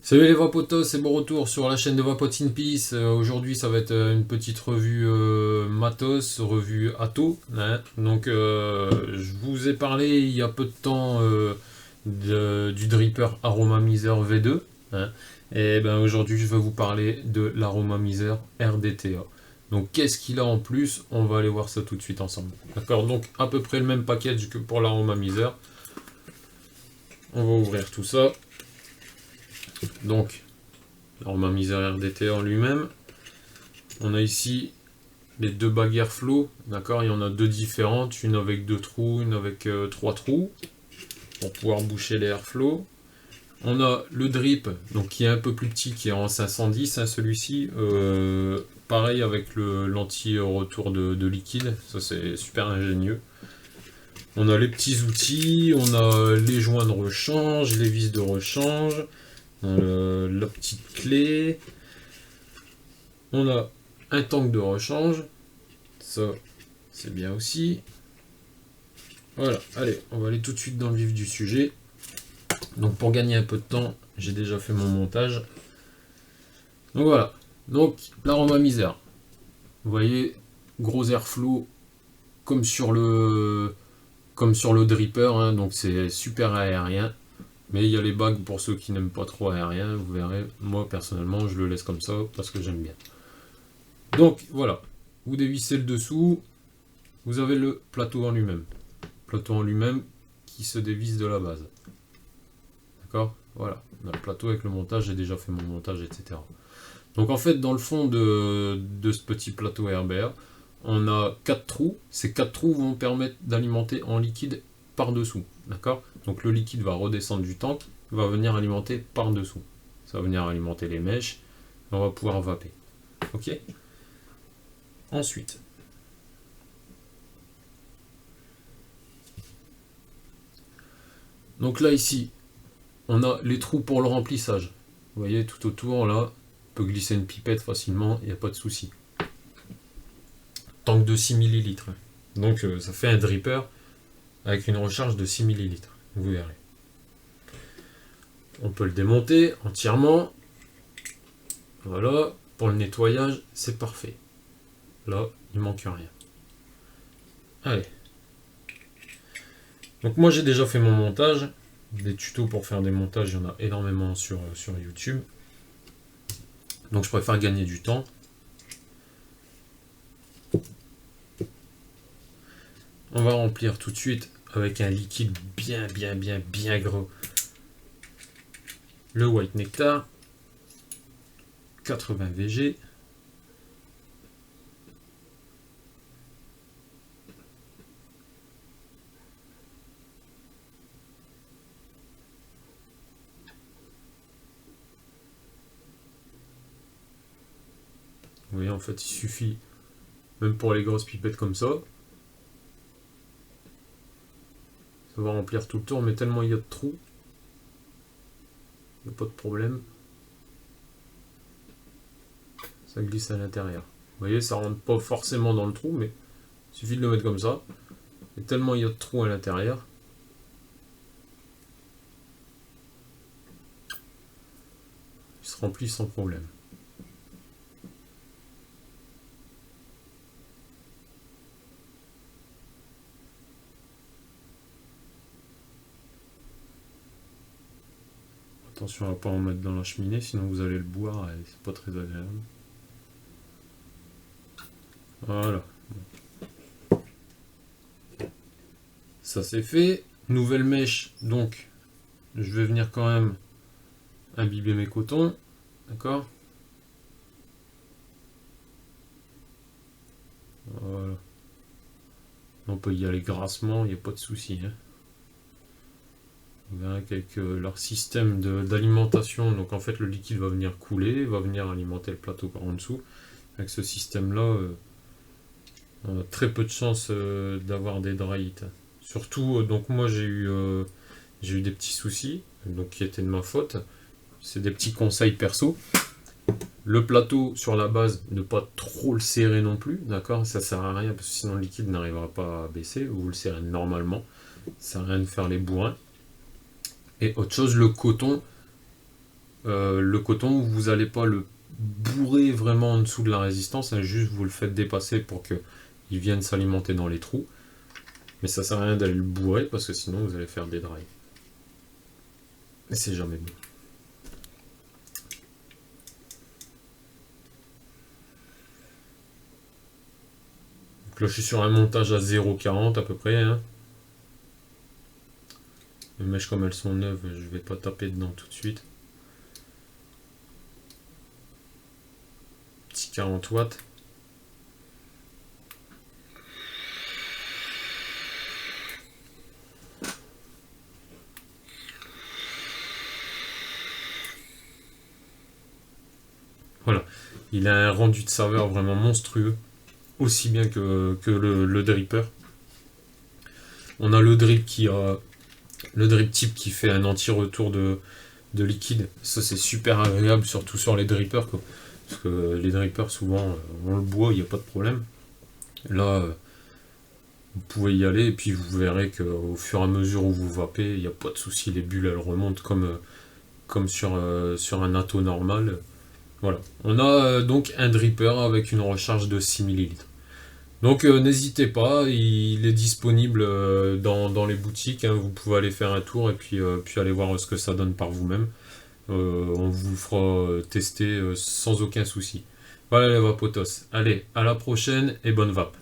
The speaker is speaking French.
Salut les Vapotos, c'est bon retour sur la chaîne de Vapot in Peace. Aujourd'hui, ça va être une petite revue matos, revue Atto, hein. Donc, je vous ai parlé il y a peu de temps du dripper Aromamizer V2, hein. Et ben aujourd'hui, je vais vous parler de l'Aromamizer RDTA. Donc, qu'est-ce qu'il a en plus? On va aller voir ça tout de suite ensemble. D'accord? Donc, à peu près le même package que pour l'Aromamizer. On va ouvrir tout ça. Donc, l'Aromamizer RDTA en lui-même. On a ici les deux bagues Airflow, d'accord? Il y en a deux différentes, une avec deux trous, une avec trois trous, pour pouvoir boucher les Airflow. On a le drip, donc qui est un peu plus petit, qui est en 510, hein, celui-ci. Pareil avec l'anti-retour de liquide, ça c'est super ingénieux. On a les petits outils, on a les joints de rechange, les vis de rechange, la petite clé. On a un tank de rechange, ça c'est bien aussi. Voilà, allez, on va aller tout de suite dans le vif du sujet. Donc pour gagner un peu de temps, j'ai déjà fait mon montage. Donc voilà, donc l'Aromamizer. Vous voyez, gros airflow comme sur le dripper, hein, donc c'est super aérien. Mais il y a les bagues pour ceux qui n'aiment pas trop aérien, vous verrez. Moi personnellement, je le laisse comme ça parce que j'aime bien. Donc voilà, vous dévissez le dessous, vous avez le plateau en lui-même. Plateau en lui-même qui se dévisse de la base. D'accord? Voilà, on a le plateau avec le montage, j'ai déjà fait mon montage, etc. Donc en fait, dans le fond de ce petit plateau RBA, on a 4 trous. Ces 4 trous vont permettre d'alimenter en liquide par-dessous. D'accord? Donc le liquide va redescendre du tank, va venir alimenter par-dessous. Ça va venir alimenter les mèches, et on va pouvoir vaper. Ok? Ensuite, donc là ici, on a les trous pour le remplissage. Vous voyez, tout autour, là, on peut glisser une pipette facilement, il n'y a pas de souci. Tank de 6 ml. Donc ça fait un dripper avec une recharge de 6 ml. Vous verrez. On peut le démonter entièrement. Voilà, pour le nettoyage, c'est parfait. Là, il manque rien. Allez. Donc moi j'ai déjà fait mon montage. Des tutos pour faire des montages, il y en a énormément sur YouTube. Donc je préfère gagner du temps. On va remplir tout de suite avec un liquide bien gros. Le White Nectar. 80 VG. Vous voyez, en fait, il suffit, même pour les grosses pipettes comme ça, ça va remplir tout le tour, mais tellement il y a de trous, il n'y a pas de problème. Ça glisse à l'intérieur. Vous voyez, ça rentre pas forcément dans le trou, mais il suffit de le mettre comme ça. Et tellement il y a de trous à l'intérieur, il se remplit sans problème. Attention à ne pas en mettre dans la cheminée, sinon vous allez le boire et c'est pas très agréable. Voilà. Ça c'est fait. Nouvelle mèche, donc je vais venir quand même imbiber mes cotons. D'accord? Voilà. On peut y aller grassement, il n'y a pas de souci, hein. Vous verrez qu'avec leur système d'alimentation, donc en fait le liquide va venir couler, va venir alimenter le plateau par en dessous. Avec ce système-là, on a très peu de chances d'avoir des dry hits. Surtout, donc moi j'ai eu des petits soucis, donc qui étaient de ma faute. C'est des petits conseils perso. Le plateau sur la base, ne pas trop le serrer non plus, d'accord? Ça sert à rien parce que sinon le liquide n'arrivera pas à baisser. Vous le serrez normalement, ça sert à rien de faire les bourrins. Et autre chose, le coton, le coton, vous n'allez pas le bourrer vraiment en dessous de la résistance, hein, juste vous le faites dépasser pour qu'il vienne s'alimenter dans les trous. Mais ça sert à rien d'aller le bourrer parce que sinon vous allez faire des dry. Et c'est jamais bon. Donc là je suis sur un montage à 0,40 à peu près. Hein. Les mèches comme elles sont neuves, je vais pas taper dedans tout de suite. Petit 40 watts. Voilà, il a un rendu de saveur vraiment monstrueux, aussi bien que le dripper. On a le drip le drip type qui fait un anti-retour de liquide. Ça c'est super agréable, surtout sur les drippers, quoi. Parce que les drippers souvent on le boit, il n'y a pas de problème. Là, vous pouvez y aller et puis vous verrez qu'au fur et à mesure où vous vapez, il n'y a pas de souci, les bulles elles remontent comme sur un atto normal. Voilà, on a donc un dripper avec une recharge de 6 ml. Donc n'hésitez pas, il est disponible dans les boutiques, hein, vous pouvez aller faire un tour et puis aller voir ce que ça donne par vous-même. On vous le fera tester sans aucun souci. Voilà les vapotos, allez, à la prochaine et bonne vape.